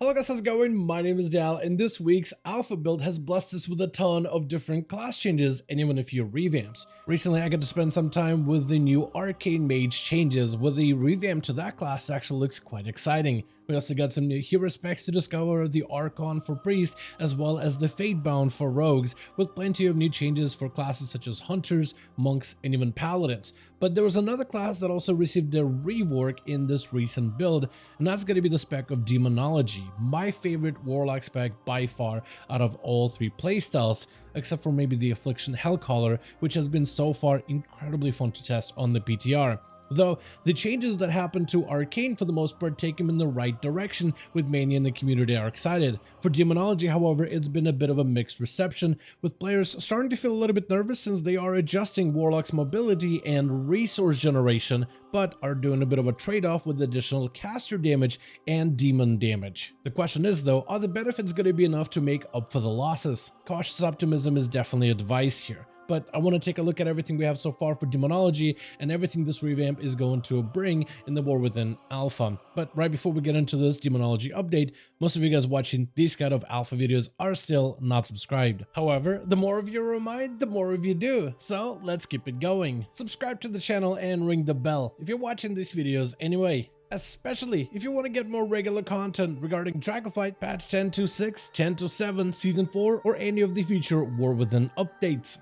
Hello guys, how's it going? My name is Dal, and this week's alpha build has blessed us with a ton of different class changes and even a few revamps. Recently I got to spend some time with the new Arcane Mage changes, with the revamp to that class actually looks quite exciting. We also got some new hero specs to discover, the Archon for Priest, as well as the Fatebound for Rogues, with plenty of new changes for classes such as Hunters, Monks, and even Paladins. But there was another class that also received a rework in this recent build, and that's going to be the spec of Demonology, my favorite Warlock spec by far out of all three playstyles, except for maybe the Affliction Hellcaller, which has been so far incredibly fun to test on the PTR. Though the changes that happened to Arcane for the most part take him in the right direction, with many in the community are excited. For Demonology, however, it's been a bit of a mixed reception, with players starting to feel a little bit nervous since they are adjusting Warlock's mobility and resource generation, but are doing a bit of a trade-off with additional caster damage and demon damage. The question is though, are the benefits going to be enough to make up for the losses? Cautious optimism is definitely advised here. But I want to take a look at everything we have so far for Demonology and everything this revamp is going to bring in the War Within Alpha. But right before we get into this Demonology update, most of you guys watching these kind of alpha videos are still not subscribed. However, the more of you remind, the more of you do. So let's keep it going. Subscribe to the channel and ring the bell if you're watching these videos anyway. Especially if you want to get more regular content regarding Dragonflight patch 10.26, 10.7, Season 4, or any of the future War Within updates.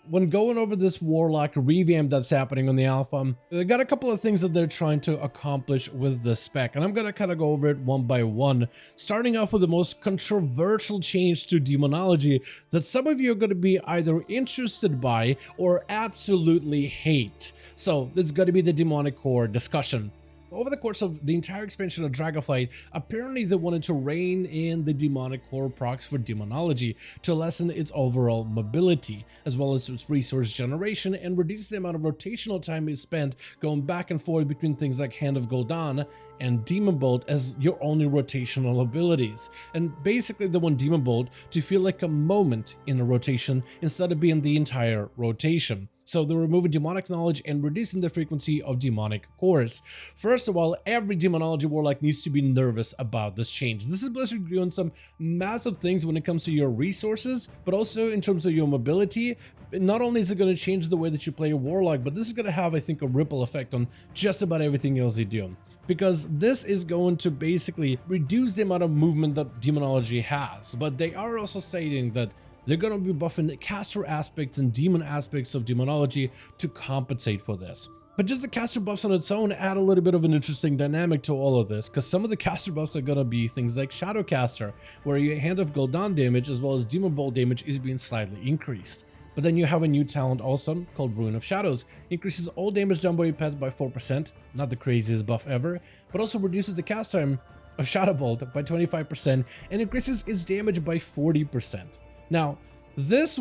When going over this Warlock revamp that's happening on the alpha, they got a couple of things that they're trying to accomplish with the spec, and I'm gonna kind of go over it one by one, starting off with the most controversial change to Demonology that some of you are going to be either interested by or absolutely hate. So it's going to be the demonic core discussion. Over the course of the entire expansion of Dragonflight, apparently they wanted to rein in the demonic core procs for Demonology to lessen its overall mobility, as well as its resource generation, and reduce the amount of rotational time is spent going back and forth between things like Hand of Gul'dan and Demonbolt as your only rotational abilities. And basically they want Demonbolt to feel like a moment in a rotation instead of being the entire rotation. So they're removing demonic knowledge and reducing the frequency of demonic cores. First of all, every Demonology Warlock needs to be nervous about this change. This is Blizzard doing some massive things when it comes to your resources, but also in terms of your mobility. Not only is it going to change the way that you play a Warlock, but this is going to have, I think, a ripple effect on just about everything else you do. Because this is going to basically reduce the amount of movement that Demonology has. But they are also saying that they're going to be buffing the caster aspects and demon aspects of Demonology to compensate for this. But just the caster buffs on its own add a little bit of an interesting dynamic to all of this, because some of the caster buffs are going to be things like Shadowcaster, where your Hand of Gul'dan damage as well as Demonbolt damage is being slightly increased. But then you have a new talent also called Ruin of Shadows. Increases all damage done by your pets by 4%, not the craziest buff ever, but also reduces the cast time of Shadowbolt by 25% and increases its damage by 40%. Now, this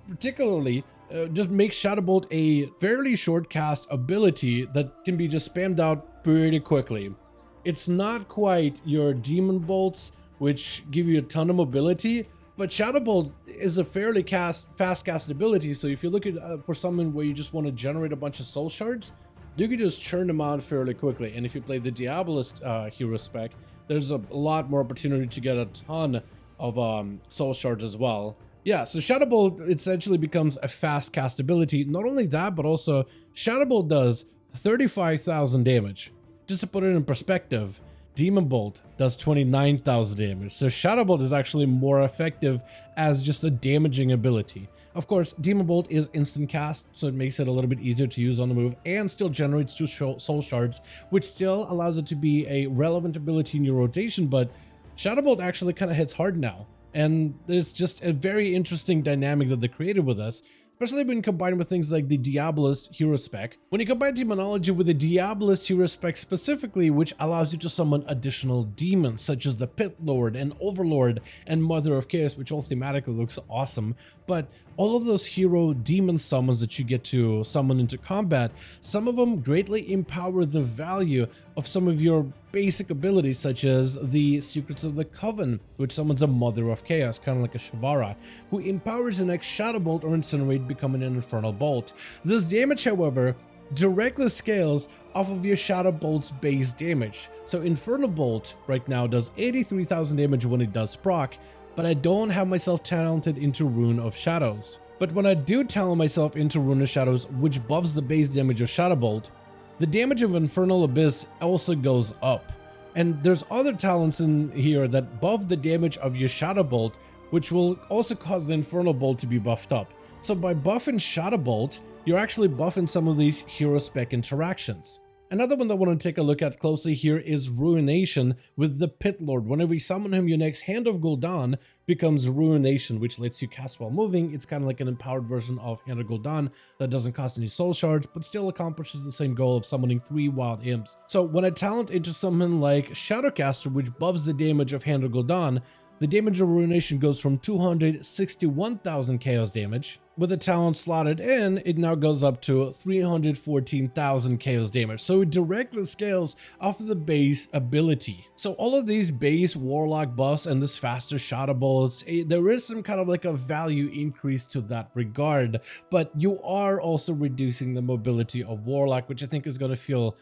particularly just makes Shadowbolt a fairly short cast ability that can be just spammed out pretty quickly. It's not quite your Demonbolts, which give you a ton of mobility, but Shadowbolt is a fairly fast cast ability, so if you're looking for something where you just want to generate a bunch of soul shards, you can just churn them out fairly quickly. And if you play the Diabolist hero spec, there's a lot more opportunity to get a ton of soul shards as well. Yeah, so Shadowbolt essentially becomes a fast cast ability. Not only that, but also Shadowbolt does 35,000 damage. Just to put it in perspective, Demonbolt does 29,000 damage. So Shadowbolt is actually more effective as just a damaging ability. Of course, Demonbolt is instant cast, so it makes it a little bit easier to use on the move and still generates 2 soul shards, which still allows it to be a relevant ability in your rotation, but Shadowbolt actually kind of hits hard now, and there's just a very interesting dynamic that they created with us, especially when combined with things like the Diabolist hero spec. When you combine Demonology with the Diabolist hero spec specifically, which allows you to summon additional demons such as the Pit Lord and Overlord and Mother of Chaos, which all thematically looks awesome, but all of those hero demon summons that you get to summon into combat, some of them greatly empower the value of some of your basic abilities, such as the Secrets of the Coven, which summons a Mother of Chaos, kind of like a Shavara, who empowers the next Shadowbolt or Incinerate, becoming an Infernal Bolt. This damage, however, directly scales off of your Shadow Bolt's base damage. So Infernal Bolt right now does 83,000 damage when it does proc, but I don't have myself talented into Rune of Shadows. But when I do talent myself into Rune of Shadows, which buffs the base damage of Shadow Bolt, the damage of Infernal Abyss also goes up. And there's other talents in here that buff the damage of your Shadow Bolt, which will also cause the Infernal Bolt to be buffed up. So by buffing Shadow Bolt, you're actually buffing some of these hero spec interactions. Another one that I want to take a look at closely here is Ruination with the Pit Lord. Whenever you summon him, your next Hand of Gul'dan becomes Ruination, which lets you cast while moving. It's kind of like an empowered version of Hand of Gul'dan that doesn't cost any soul shards, but still accomplishes the same goal of summoning 3 wild imps. So when I talent into something like Shadowcaster, which buffs the damage of Hand of Gul'dan, the damage of Ruination goes from 261,000 chaos damage. With the talent slotted in, it now goes up to 314,000 chaos damage. So it directly scales off of the base ability. So all of these base Warlock buffs and this faster Shadow Bolts, there is some kind of like a value increase to that regard, but you are also reducing the mobility of Warlock, which I think is going to feel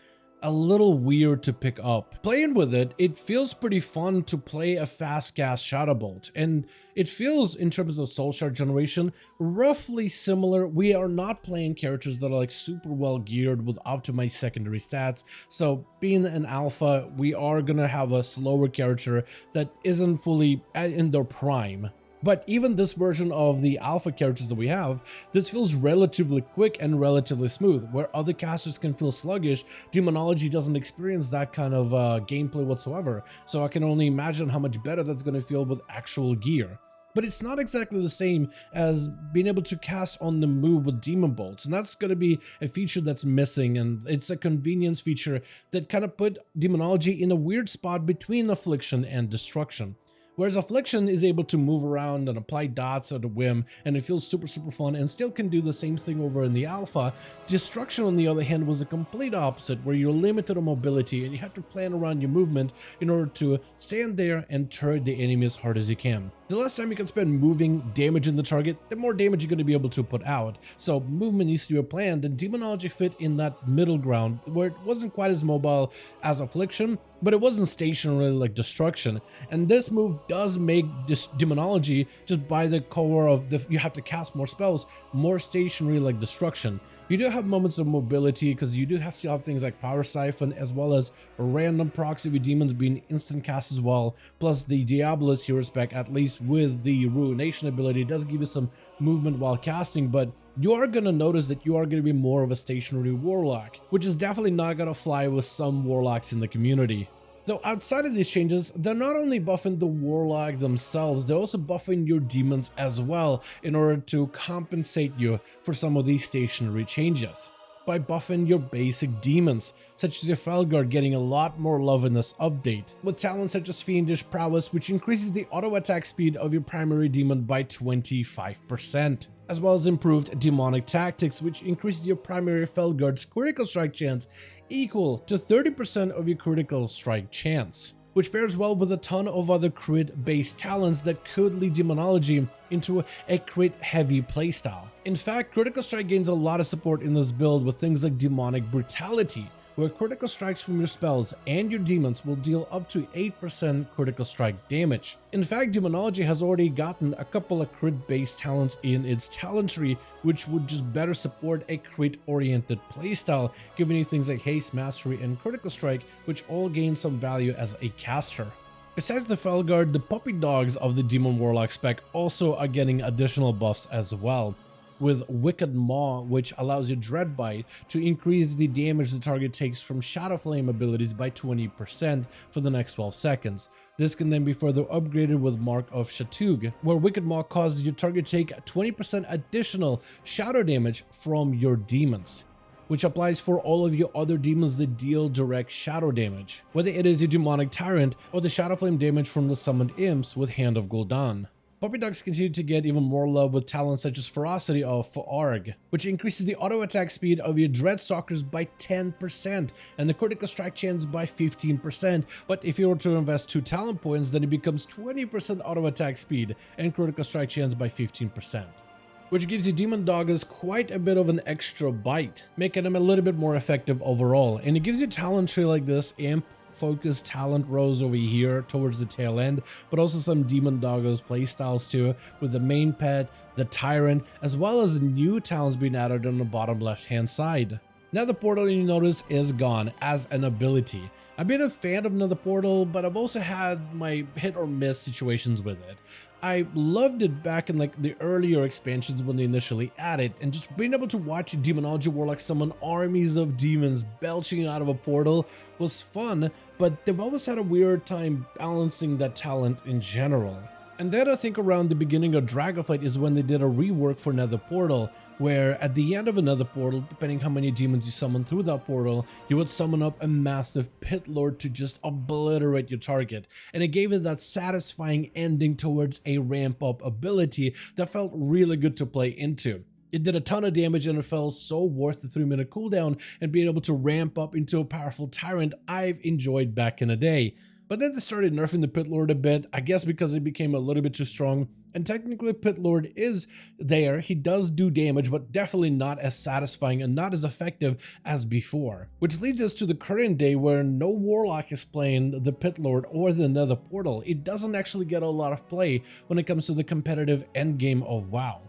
a little weird to pick up. Playing with it, it feels pretty fun to play a fast cast Shadow Bolt, and it feels, in terms of soul shard generation, roughly similar. We are not playing characters that are like super well geared with optimized secondary stats, so being an alpha, we are gonna have a slower character that isn't fully in their prime. But even this version of the alpha characters that we have, this feels relatively quick and relatively smooth. Where other casters can feel sluggish, Demonology doesn't experience that kind of gameplay whatsoever. So I can only imagine how much better that's going to feel with actual gear. But it's not exactly the same as being able to cast on the move with Demonbolts, and that's going to be a feature that's missing, and it's a convenience feature that kind of put Demonology in a weird spot between Affliction and Destruction. Whereas Affliction is able to move around and apply dots at a whim, and it feels super fun and still can do the same thing over in the alpha, Destruction on the other hand was a complete opposite, where you're limited on mobility and you have to plan around your movement in order to stand there and turret the enemy as hard as you can. The less time you can spend moving, damaging the target, the more damage you're going to be able to put out. So movement needs to be planned, and Demonology fit in that middle ground where it wasn't quite as mobile as Affliction, but it wasn't stationary like Destruction. And this move does make this Demonology, just by the core of you have to cast more spells, more stationary like Destruction. You do have moments of mobility because you do still have things like Power Siphon, as well as random procs of your demons being instant cast as well. Plus the Diabolus hero spec, at least with the Ruination ability, does give you some movement while casting, but you are going to notice that you are going to be more of a stationary Warlock, which is definitely not going to fly with some Warlocks in the community. Though outside of these changes, they're not only buffing the Warlock themselves, they're also buffing your demons as well in order to compensate you for some of these stationary changes. By buffing your basic demons, such as your Felguard getting a lot more love in this update, with talents such as Fiendish Prowess, which increases the auto attack speed of your primary demon by 25%, as well as improved Demonic Tactics, which increases your primary Felguard's critical strike chance equal to 30% of your critical strike chance, which pairs well with a ton of other crit-based talents that could lead Demonology into a crit-heavy playstyle. In fact, critical strike gains a lot of support in this build with things like Demonic Brutality, where critical strikes from your spells and your demons will deal up to 8% critical strike damage. In fact, Demonology has already gotten a couple of crit-based talents in its talent tree, which would just better support a crit-oriented playstyle, giving you things like Haste, Mastery, and Critical Strike, which all gain some value as a caster. Besides the Felguard, the puppy dogs of the Demon Warlock spec also are getting additional buffs as well, with Wicked Maw, which allows your Dreadbite to increase the damage the target takes from Shadow Flame abilities by 20% for the next 12 seconds. This can then be further upgraded with Mark of Shatug, where Wicked Maw causes your target to take 20% additional shadow damage from your demons, which applies for all of your other demons that deal direct shadow damage, whether it is your Demonic Tyrant or the Shadow Flame damage from the summoned imps with Hand of Gul'dan. Puppy dogs continue to get even more love with talents such as Ferocity of Fa'arg, which increases the auto attack speed of your Dreadstalkers by 10% and the critical strike chance by 15%, but if you were to invest 2 talent points, then it becomes 20% auto attack speed and critical strike chance by 15%. which gives you demon doggers quite a bit of an extra bite, making them a little bit more effective overall. And it gives you talent tree like this, imp, focus, talent rows over here towards the tail end, but also some demon doggos playstyles too, with the main pet, the tyrant, as well as new talents being added on the bottom left hand side. Nether Portal, you notice, is gone as an ability. I've been a fan of Nether Portal, but I've also had my hit or miss situations with it. I loved it back in like the earlier expansions when they initially added, and just being able to watch Demonology Warlock summon armies of demons belching out of a portal was fun, but they've always had a weird time balancing that talent in general. And then I think around the beginning of Dragonflight is when they did a rework for Nether Portal, where at the end of another portal, depending how many demons you summon through that portal, you would summon up a massive pit lord to just obliterate your target. And it gave it that satisfying ending towards a ramp up ability that felt really good to play into. It did a ton of damage and it felt so worth the 3-minute cooldown, and being able to ramp up into a powerful tyrant I've enjoyed back in the day. But then they started nerfing the Pit Lord a bit, I guess because it became a little bit too strong. And technically Pit Lord is there, he does do damage, but definitely not as satisfying and not as effective as before. Which leads us to the current day where no Warlock is playing the Pit Lord or the Nether Portal. It doesn't actually get a lot of play when it comes to the competitive endgame of WoW.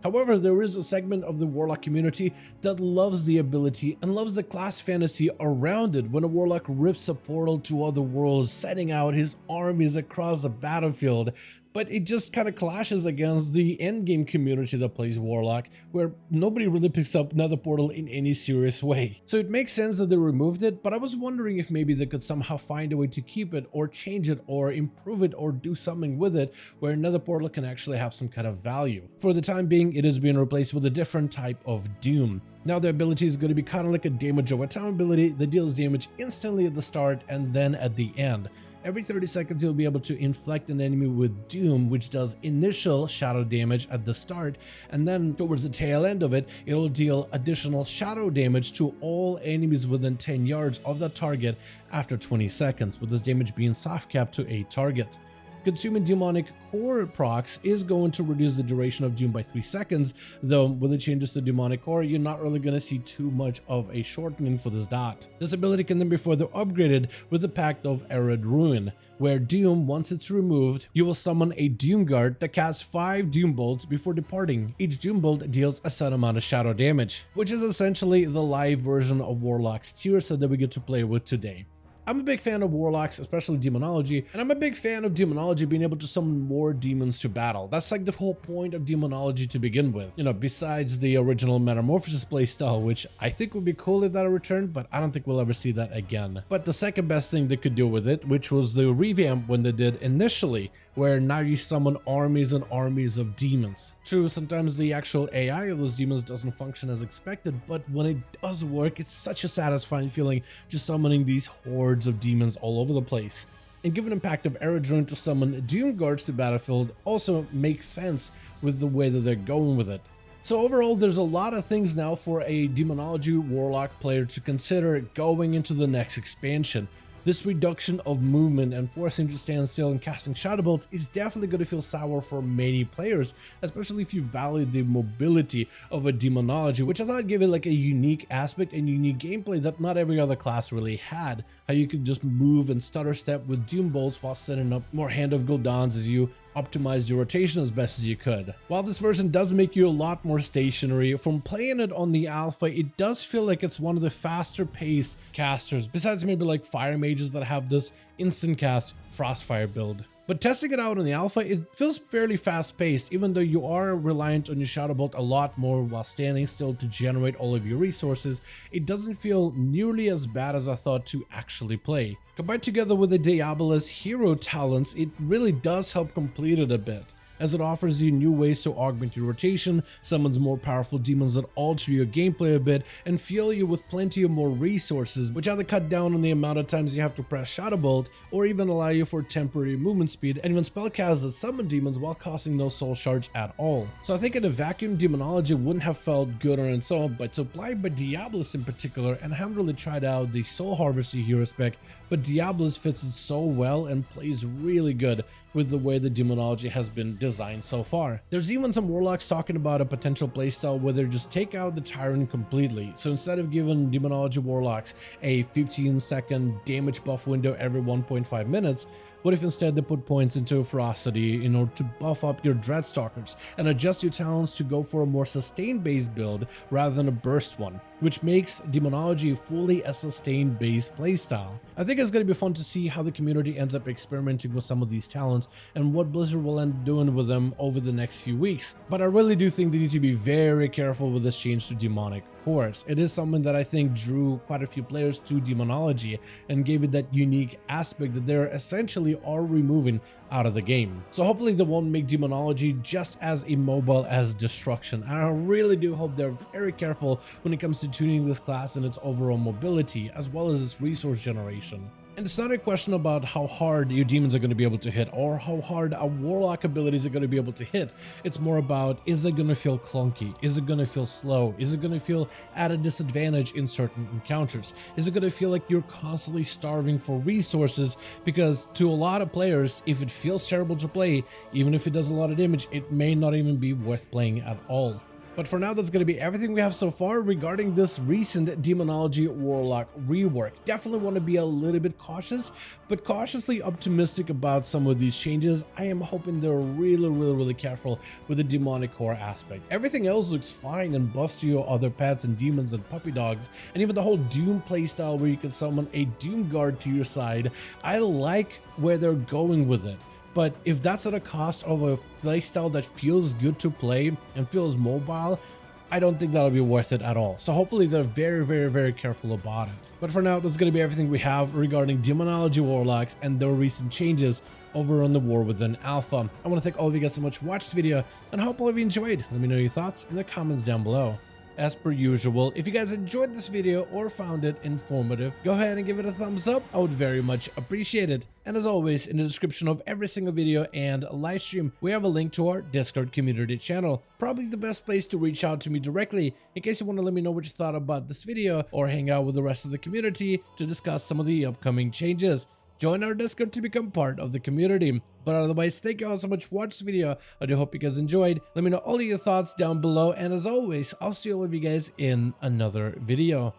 However, there is a segment of the Warlock community that loves the ability and loves the class fantasy around it when a Warlock rips a portal to other worlds, sending out his armies across the battlefield. But it just kind of clashes against the endgame community that plays Warlock, where nobody really picks up Nether Portal in any serious way. So it makes sense that they removed it, but I was wondering if maybe they could somehow find a way to keep it or change it or improve it or do something with it where Nether Portal can actually have some kind of value. For the time being, it is being replaced with a different type of Doom. Now the ability is going to be kind of like a damage over time ability that deals damage instantly at the start and then at the end. Every 30 seconds you'll be able to inflict an enemy with Doom, which does initial shadow damage at the start, and then towards the tail end of it, it'll deal additional shadow damage to all enemies within 10 yards of the target after 20 seconds, with this damage being soft capped to 8 targets. Consuming demonic core procs is going to reduce the duration of Doom by 3 seconds, though with the changes to demonic core, you're not really going to see too much of a shortening for this dot. This ability can then be further upgraded with the Pact of Arid Ruin, where Doom, once it's removed, you will summon a Doom Guard that casts 5 Doom Bolts before departing. Each Doom Bolt deals a set amount of shadow damage, which is essentially the live version of Warlock's tier set that we get to play with today. I'm a big fan of Warlocks, especially Demonology, and I'm a big fan of Demonology being able to summon more demons to battle. That's like the whole point of Demonology to begin with. You know, besides the original Metamorphosis playstyle, which I think would be cool if that returned, but I don't think we'll ever see that again. But the second best thing they could do with it, which was the revamp when they did initially, where now you summon armies and armies of demons. True, sometimes the actual AI of those demons doesn't function as expected, but when it does work, it's such a satisfying feeling just summoning these hordes of demons all over the place. And given the Pact of Arid Ruin to summon Doom Guards to battlefield also makes sense with the way that they're going with it. So overall, there's a lot of things now for a Demonology Warlock player to consider going into the next expansion. This reduction of movement and forcing to stand still and casting shadow bolts is definitely going to feel sour for many players, especially if you value the mobility of a Demonology, which I thought gave it like a unique aspect and unique gameplay that not every other class really had. How you could just move and stutter step with Doom Bolts while setting up more Hand of Gul'dans as you optimize your rotation as best as you could. While this version does make you a lot more stationary, from playing it on the alpha, it does feel like it's one of the faster paced casters, besides maybe like fire mages that have this instant cast Frostfire build. But testing it out on the alpha, it feels fairly fast paced, even though you are reliant on your Shadow Bolt a lot more while standing still to generate all of your resources. It doesn't feel nearly as bad as I thought to actually play. Combined together with the Diabolus hero talents, it really does help complete it a bit, as it offers you new ways to augment your rotation, summons more powerful demons that alter your gameplay a bit, and fuel you with plenty of more resources, which either cut down on the amount of times you have to press Shadow Bolt, or even allow you for temporary movement speed, and even spellcasts that summon demons while costing no soul shards at all. So I think in a vacuum, Demonology wouldn't have felt good on its own, but supplied by Diabolus in particular, and I haven't really tried out the Soul Harvester hero spec, but Diabolus fits it so well and plays really good with the way the Demonology has been design so far. There's even some warlocks talking about a potential playstyle where they just take out the Tyrant completely. So instead of giving Demonology Warlocks a 15-second damage buff window every 1.5 minutes, what if instead they put points into Ferocity in order to buff up your Dreadstalkers and adjust your talents to go for a more sustained based build rather than a burst one, which makes Demonology fully a sustained based playstyle. I think it's going to be fun to see how the community ends up experimenting with some of these talents and what Blizzard will end up doing with them over the next few weeks. But I really do think they need to be very careful with this change to Demonic Cores. It is something that I think drew quite a few players to Demonology and gave it that unique aspect that they're essentially are removing out of the game. So hopefully they won't make Demonology just as immobile as Destruction. And I really do hope they're very careful when it comes to tuning this class and its overall mobility as well as its resource generation. And it's not a question about how hard your demons are going to be able to hit or how hard our warlock abilities are going to be able to hit. It's more about, is it going to feel clunky? Is it going to feel slow? Is it going to feel at a disadvantage in certain encounters? Is it going to feel like you're constantly starving for resources? Because to a lot of players, if it feels terrible to play, even if it does a lot of damage, it may not even be worth playing at all. But for now, that's going to be everything we have so far regarding this recent Demonology Warlock rework. Definitely want to be a little bit cautious, but cautiously optimistic about some of these changes. I am hoping they're really careful with the demonic core aspect. Everything else looks fine and buffs to your other pets and demons and puppy dogs, and even the whole Doom playstyle where you can summon a Doom guard to your side. I like where they're going with it. But if that's at a cost of a playstyle that feels good to play and feels mobile, I don't think that'll be worth it at all. So hopefully they're very careful about it. But for now, that's going to be everything we have regarding Demonology Warlocks and their recent changes over on the War Within Alpha. I want to thank all of you guys so much for watching this video, and I hope all of you enjoyed. Let me know your thoughts in the comments down below. As per usual, if you guys enjoyed this video or found it informative, go ahead and give it a thumbs up. I would very much appreciate it. And as always, in the description of every single video and live stream, we have a link to our Discord community channel. Probably the best place to reach out to me directly in case you want to let me know what you thought about this video or hang out with the rest of the community to discuss some of the upcoming changes. Join our Discord to become part of the community. But otherwise, thank you all so much for watching this video. I do hope you guys enjoyed. Let me know all of your thoughts down below. And as always, I'll see all of you guys in another video.